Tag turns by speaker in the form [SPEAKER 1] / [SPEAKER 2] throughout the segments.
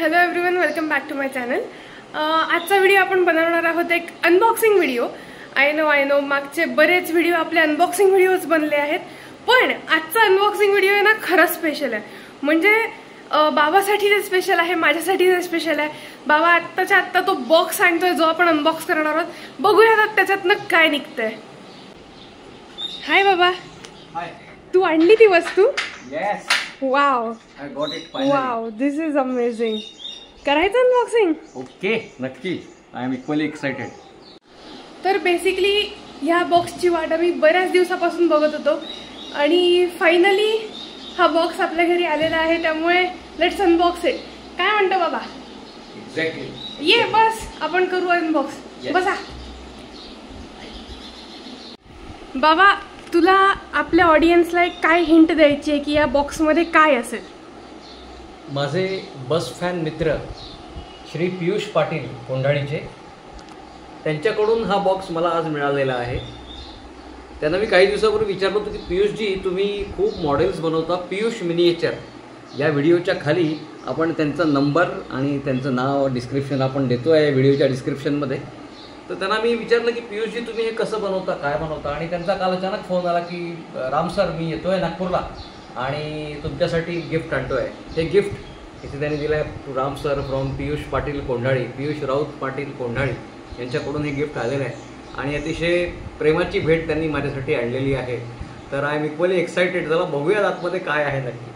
[SPEAKER 1] Hello everyone, welcome back to my channel. आजचा video आपण बनवणार आहोत एक अनबॉक्सिंग व्हिडिओ. आय नो मागचे बरेच व्हिडिओ आपले अनबॉक्सिंग व्हिडिओज बनले आहेत, पण आजचा अनबॉक्सिंग व्हिडिओ आहे ना खरंच स्पेशल आहे. म्हणजे बाबासाठी ते स्पेशल आहे, माझ्यासाठी ते स्पेशल आहे. बाबा आत्ताच्या आत्ता तो बॉक्स आणतोय जो आपण अनबॉक्स करणार आहोत. बघूया त्याच्यातनं काय निघतंय. हाय बाबा.
[SPEAKER 2] हाय.
[SPEAKER 1] तू आणली ती वस्तू?
[SPEAKER 2] Yes.
[SPEAKER 1] Wow,
[SPEAKER 2] I got it finally.
[SPEAKER 1] Wow, this is amazing. करायचं अनबॉक्सिंग?
[SPEAKER 2] ओके, नक्की. I am equally excited.
[SPEAKER 1] तर बेसिकली ह्या बॉक्सची वाट आम्ही बऱ्याच दिवसापासून बघत होतो आणि फायनली हा बॉक्स आपल्या घरी आलेला आहे. त्यामुळे लेट्स अनबॉक्स इट. काय म्हणतो बाबा?
[SPEAKER 2] एक्झॅक्टली.
[SPEAKER 1] ये बस, आपण करू अनबॉक्स. बसा बाबा. तुला आपल्या ऑडियन्सला एक काय हिंट द्यायची आहे की या बॉक्समध्ये काय असेल?
[SPEAKER 2] माझे बस फॅन मित्र श्री पियुष पाटील कोंढाळीचे, त्यांच्याकडून हा बॉक्स मला आज मिळालेला आहे. त्यांना मी काही दिवसापूर्वी विचारलं होतं की पियुषजी, तुम्ही खूप मॉडेल्स बनवता, पियुष मिनिएचर या व्हिडिओच्या खाली आपण त्यांचा नंबर आणि त्यांचं नाव डिस्क्रिप्शन आपण देतो आहे व्हिडिओच्या डिस्क्रिप्शनमध्ये. तर त्यांना मी विचारलं की पियुषजी, तुम्ही हे कसं बनवता, काय बनवता? आणि त्यांचा काल अचानक फोन आला की राम सर, मी येतो आहे नागपूरला आणि तुमच्यासाठी गिफ्ट आणतो आहे. हे गिफ्ट इथे त्यांनी दिलं आहे, राम सर फ्रॉम पियुष पाटील कोंढाळी, पियुष राऊत पाटील कोंढाळी यांच्याकडून हे गिफ्ट आलेलं आहे आणि अतिशय प्रेमाची भेट त्यांनी माझ्यासाठी आणलेली आहे. तर आय एम इक्वली एक्सायटेड. चला बघूया आतमध्ये काय आहे नक्की.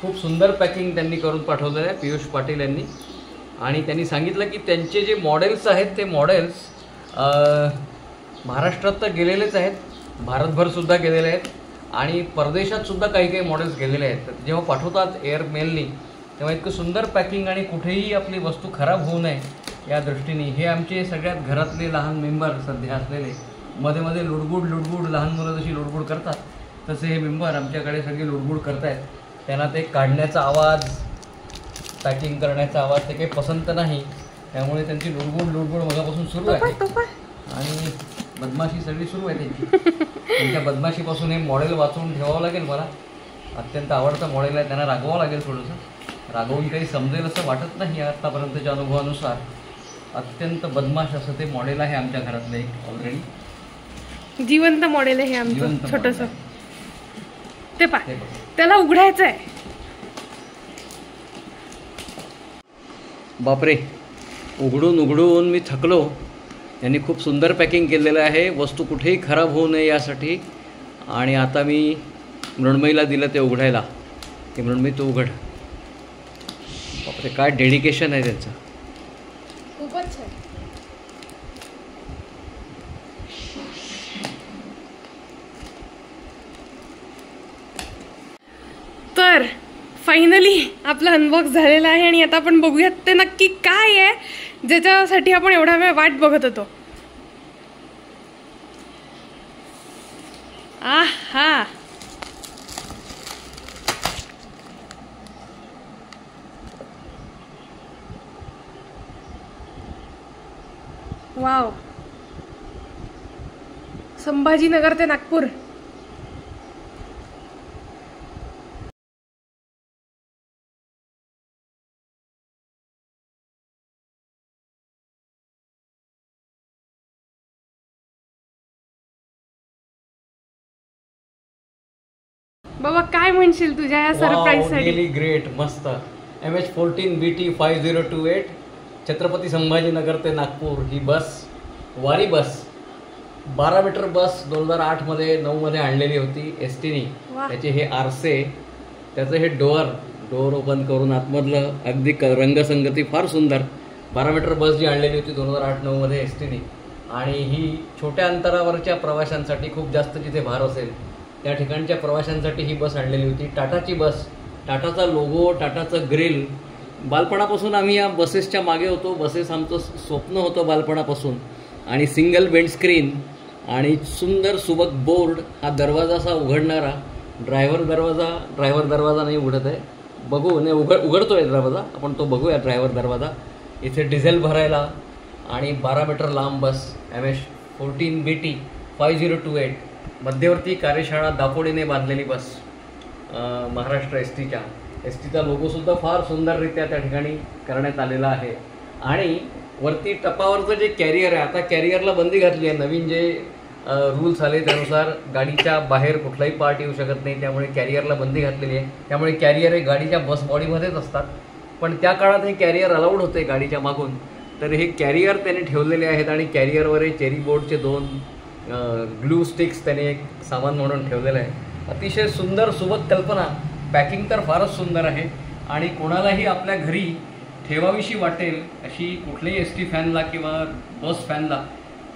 [SPEAKER 2] खूप सुंदर पॅकिंग त्यांनी करून पाठवलेलं आहे पियुष पाटील यांनी. आणि त्यांनी सांगितलं की त्यांचे जे मॉडेल्स आहेत ते मॉडेल्स महाराष्ट्रात तर गेलेलेच आहेत, भारतभरसुद्धा गेलेले आहेत आणि परदेशातसुद्धा काही काही मॉडेल्स गेलेले आहेत. तर जेव्हा पाठवतात एअर मेलनी तेव्हा इतकं सुंदर पॅकिंग आणि कुठेही आपली वस्तू खराब होऊ नये या दृष्टीने हे आमचे सगळ्यात घरातले लहान मेंबर सध्या असलेले, मध्ये मध्ये लुडबुड लहान मुलं जशी लुडबुड करतात तसे हे मेंबर आमच्याकडे सगळे लुडबुड करत आहेत. त्यांना ते काढण्याचा आवाज, पॅकिंग करण्याचा आवाज ते काही पसंत नाही, त्यामुळे त्यांची लुडबुड मगापासून सुरू आहे आणि बदमाशी सगळी सुरू आहे त्यांची. त्यांच्या बदमाशीपासून हे मॉडेल वाचवून ठेवावं लागेल मला. अत्यंत आवडतं मॉडेल आहे, त्यांना रागवावं लागेल थोडंसं. रागवून काही समजेल असं वाटत नाही आत्तापर्यंतच्या अनुभवानुसार. अत्यंत बदमाश असं ते मॉडेल आहे आमच्या घरातलं एक ऑलरेडी
[SPEAKER 1] जिवंत मॉडेल आहे हे आमचं छोटंसं. ते पहा, त्याला उघडायचं आहे.
[SPEAKER 2] बापरे, उघडून मी थकलो. यांनी खूप सुंदर पॅकिंग केलेलं आहे, वस्तू कुठेही खराब होऊ नये यासाठी. आणि आता मी मृण्मयीला दिलं ते उघडायला. ते मृण्मयी तू उघड. बापरे, काय डेडिकेशन आहे त्यांचं.
[SPEAKER 1] खूपच छान. तर फायनली आपला अनबॉक्स झालेला आहे आणि आता आपण बघूयात ते नक्की काय आहे ज्याच्यासाठी आपण एवढा वेळ वाट बघत होतो. आहा, वाव. संभाजीनगर ते नागपूर. बाबा काय म्हणशील तुझ्या या सरप्राईज साठी?
[SPEAKER 2] रिअली ग्रेट, मस्त. MH14 BT 5028 छत्रपती संभाजीनगर ते नागपूर ही बस, वारी बस, 12 मीटर बस 2008 मध्ये 9 मध्ये आणलेली होती एसटीनी. त्याचे हे आरसे, त्याचं हे डोअर ओपन करून आतमधलं अगदी रंगसंगती फार सुंदर. 12 मीटर बस जी आणलेली होती 2008-9 मध्ये एसटीने, आणि ही छोट्या अंतरावरच्या प्रवाशांसाठी खूप जास्त जिथे भार असेल त्या ठिकाणच्या प्रवाशांसाठी ही बस आणलेली होती. टाटाची बस, टाटाचा लोगो, टाटाचं ग्रिल. बालपणापासून आम्ही या बसेसच्या मागे होतो. बसेस आमचं स्वप्न होतं बालपणापासून. आणि सिंगल विंड स्क्रीन आणि सुंदर सुबक बोर्ड, हा दरवाजा असा उघडणारा, ड्रायव्हर दरवाजा नाही उघडत आहे, बघू नाही उघडतो आहे दरवाजा, आपण तो बघूया ड्रायव्हर दरवाजा. इथे डिझेल भरायला आणि 12 मीटर लांब बस, MS14BT 5028, मध्यवर्ती कार्यशाळा दापोडीने बांधलेली बस, महाराष्ट्र एसटीचा लोगोसुद्धा फार सुंदररित्या त्या ठिकाणी करण्यात आलेला आहे. आणि वरती टपावरचं जे कॅरियर आहे, आता कॅरियरला बंदी घातली आहे. नवीन जे रूल्स आले त्यानुसार गाडीच्या बाहेर कुठलाही पार्ट येऊ शकत नाही, त्यामुळे कॅरियरला बंदी घातलेली आहे. त्यामुळे कॅरियर हे गाडीच्या बस बॉडीमध्येच असतात. पण त्या काळात हे कॅरियर अलाउड होते गाडीच्या मागून, तर हे कॅरियर त्याने ठेवलेले आहेत. आणि कॅरियरवर हे चेरी बोर्डचे 2 ग्लू स्टिक्स त्याने एक सामान म्हणून ठेवलेलं आहे. अतिशय सुंदर सुबक कल्पना. पॅकिंग तर फारच सुंदर आहे आणि कोणालाही आपल्या घरी ठेवावीशी वाटेल अशी, कुठल्याही ST फॅनला किंवा बस फॅनला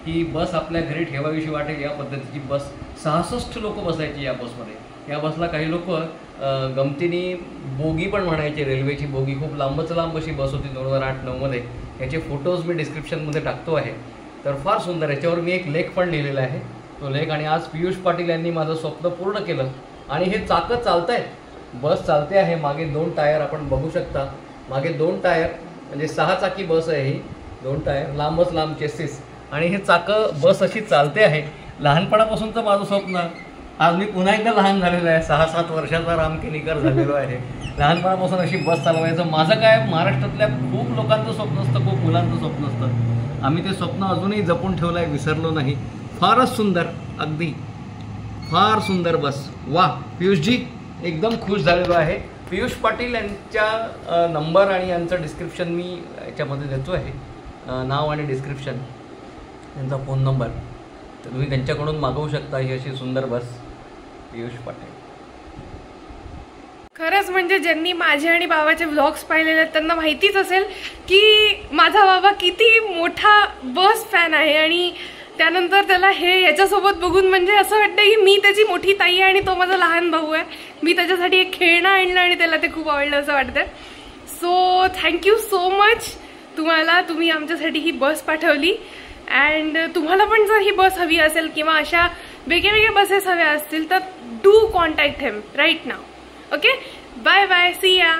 [SPEAKER 2] ही बस आपल्या घरी ठेवावीशी वाटेल या पद्धतीची बस. 66 लोक बसायची या बसमध्ये. या बसला काही लोक गमतीने बोगी पण म्हणायचे, रेल्वेची बोगी. खूप लांबच लांब अशी बस होती 2008-9मध्ये. याचे फोटोज मी डिस्क्रिप्शनमध्ये टाकतो आहे. तर फार सुंदर. याच्यावर मी एक लेख पण लिहिलेला आहे, तो लेख. आणि आज पियुष पाटील यांनी माझं स्वप्न पूर्ण केलं. आणि हे चाकं चालत आहेत, बस चालते आहे. मागे 2 टायर आपण बघू शकता, मागे 2 टायर, म्हणजे 6 चाकी बस आहे ही. 2 टायर, लांबच लांब चेसिस, आणि हे चाकं बस अशी चालते आहे. लहानपणापासूनचं माझं स्वप्न, आज मी पुन्हा एकदा लहान झालेलो आहे. 6-7 वर्षाचा रामकेनीकर झालेलो आहे. लहानपणापासून अशी बस चालवायचं माझं काय, महाराष्ट्रातल्या खूप लोकांचं स्वप्न असतं, खूप मुलांचं स्वप्न असतं. आम्ही ते स्वप्न अजूनही जपून ठेवलं आहे, विसरलो नाही. फारच सुंदर, अगदी फार सुंदर बस. वा पियुषजी, एकदम खुश झालेलो आहे. पियुष पाटील यांच्या नंबर आणि यांचं डिस्क्रिप्शन मी याच्यामध्ये देतो आहे, नाव आणि डिस्क्रिप्शन, त्यांचा फोन नंबर. तर तुम्ही त्यांच्याकडून मागवू शकता ही अशी सुंदर बस. पियुष पाटील.
[SPEAKER 1] खरंच म्हणजे ज्यांनी माझे आणि बाबाचे व्लॉग्स पाहिलेले आहेत त्यांना माहितीच असेल की माझा बाबा किती मोठा बस फॅन आहे. आणि त्यानंतर त्याला हे याच्यासोबत बघून म्हणजे असं वाटतं की मी त्याची मोठी ताई आहे आणि तो माझा लहान भाऊ आहे. मी त्याच्यासाठी एक खेळणं आणलं आणि त्याला ते खूप आवडलं असं वाटतं. सो थँक्यू सो मच तुम्ही आमच्यासाठी ही बस पाठवली. अँड तुम्हाला पण जर ही बस हवी असेल किंवा अशा वेगळ्या बसेस हव्या असतील तर do contact him right now. Okay, bye bye, see या.